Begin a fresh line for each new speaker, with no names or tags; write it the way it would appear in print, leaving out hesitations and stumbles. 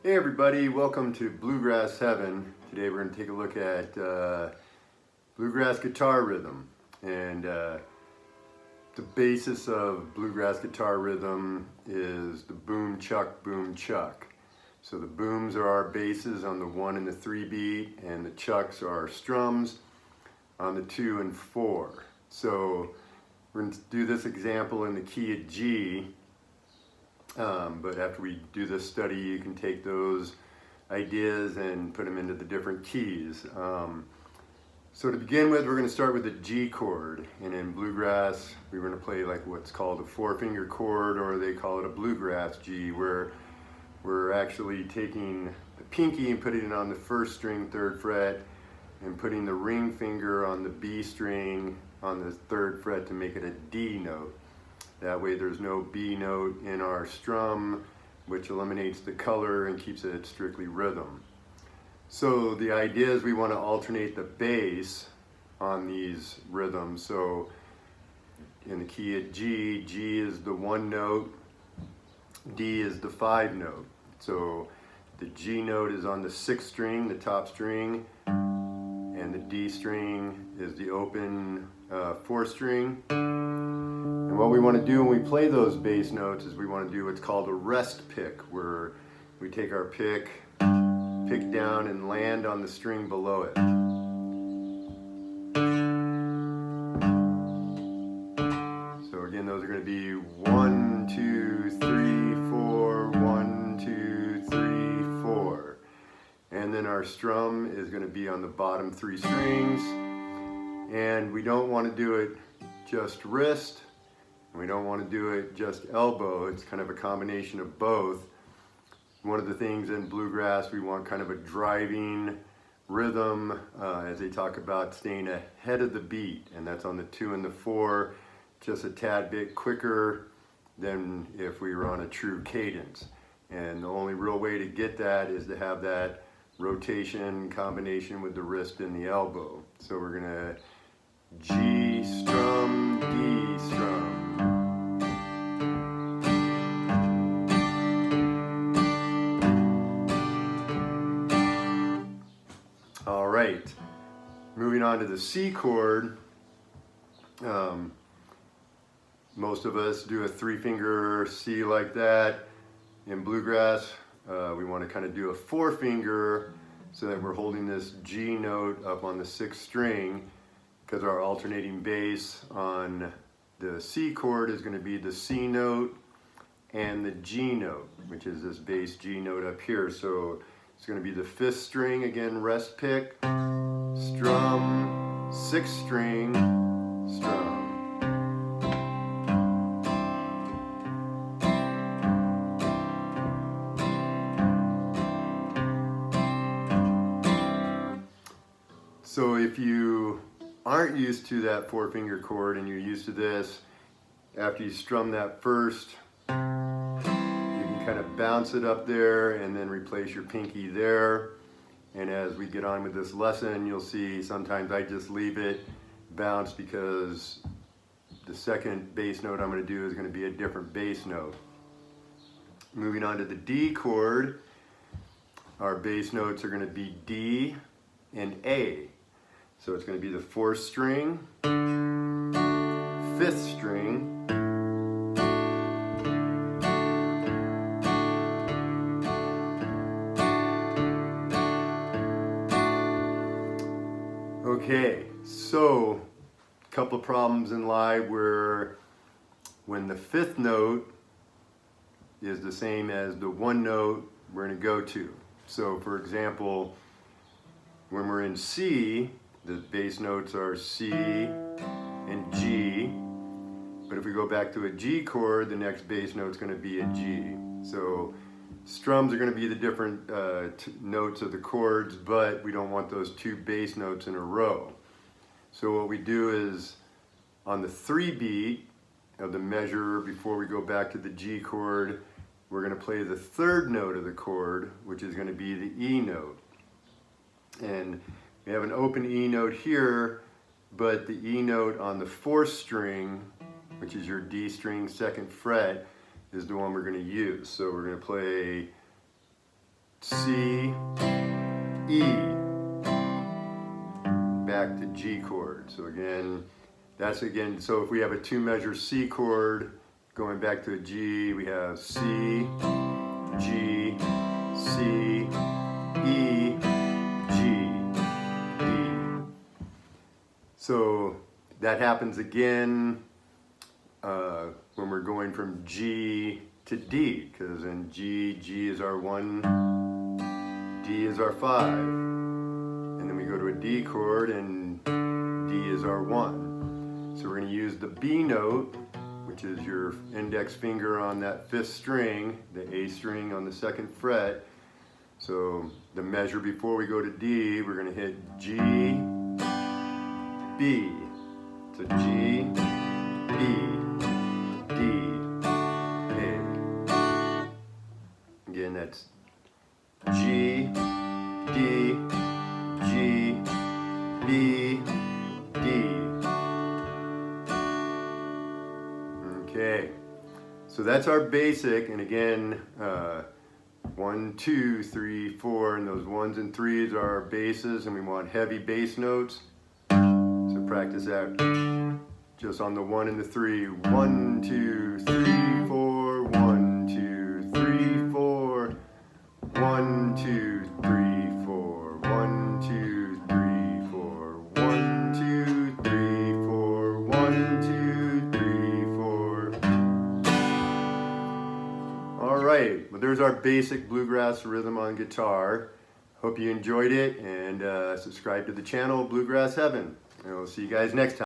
Hey everybody, welcome to Bluegrass Heaven. Today we're going to take a look at bluegrass guitar rhythm. And the basis of bluegrass guitar rhythm is the boom chuck, boom chuck. So the booms are our basses on the 1 and the 3 beat, and the chucks are our strums on the 2 and 4. So we're going to do this example in the key of G. But after we do this study, you can take those ideas and put them into the different keys. So to begin with, we're going to start with the G chord. And in bluegrass, we're going to play like what's called a 4-finger chord, or they call it a bluegrass G, where we're actually taking the pinky and putting it on the 1st string, 3rd fret, and putting the ring finger on the B string on the 3rd fret to make it a D note. That way there's no B note in our strum, which eliminates the color and keeps it strictly rhythm. So the idea is we want to alternate the bass on these rhythms. So in the key of G, G is the 1 note, D is the 5 note. So the G note is on the 6th string, the top string, and the D string is the open 4th string. And what we want to do when we play those bass notes is we want to do what's called a rest pick, where we take our pick down and land on the string below it. So again, those are going to be 1, 2, 3, 4, 1, 2, 3, 4. And then our strum is going to be on the bottom 3 strings. And we don't want to do it just wrist. We don't want to do it just elbow. It's kind of a combination of both. One of the things in bluegrass, we want kind of a driving rhythm, as they talk about staying ahead of the beat, and that's on the 2 and the 4, just a tad bit quicker than if we were on a true cadence. And the only real way to get that is to have that rotation combination with the wrist and the elbow. So we're gonna G strum, D strum. All right, moving on to the C chord. Most of us do a 3-finger C like that. In bluegrass, we want to kind of do a 4-finger so that we're holding this G note up on the 6th string, because our alternating bass on the C chord is going to be the C note and the G note, which is this bass G note up here. So it's going to be the 5th string, again, rest pick, strum, 6th string, strum. So if you aren't used to that 4-finger chord and you're used to this, after you strum that first, you can kind of bounce it up there and then replace your pinky there. And as we get on with this lesson, you'll see sometimes I just leave it bounce because the 2nd bass note I'm going to do is going to be a different bass note. Moving on to the D chord, our bass notes are going to be D and A. So it's going to be the 4th string, 5th string, okay, so a couple of problems in live where when the 5th note is the same as the 1 note we're going to go to. So for example, when we're in C, the bass notes are C and G, but if we go back to a G chord, the next bass note is going to be a G. So strums are going to be the different notes of the chords, but we don't want those 2 bass notes in a row. So what we do is on the 3 beat of the measure, before we go back to the G chord, we're going to play the 3rd note of the chord, which is going to be the E note. And we have an open E note here, but the E note on the 4th string, which is your D string 2nd fret, is the one we're going to use. So we're going to play C, E, back to G chord. So again, so if we have a 2-measure C chord going back to a G, we have C, G, C, E, G, D. So that happens again when we're going from G to D, because in G is our 1, D is our 5. And then we go to a D chord and D is our 1. So we're going to use the B note, which is your index finger on that 5th string, the A string on the 2nd fret. So the measure before we go to D, we're going to hit G, B. So G, B, D, A. Again, that's G, D, G, B, D. Okay, so that's our basic, and again, 1, 2, 3, 4, and those 1s and 3s are our basses, and we want heavy bass notes. So practice that just on the 1 and the 3. 1, 2, 3, 4, 1, 2, 3, 4, 1, 2, 3, 4, 1, 2, 3, 4, 1, 2, 3, 4, 1, 2, 3, 4. All right, well, there's our basic bluegrass rhythm on guitar. Hope you enjoyed it, and subscribe to the channel Bluegrass Heaven. And we'll see you guys next time.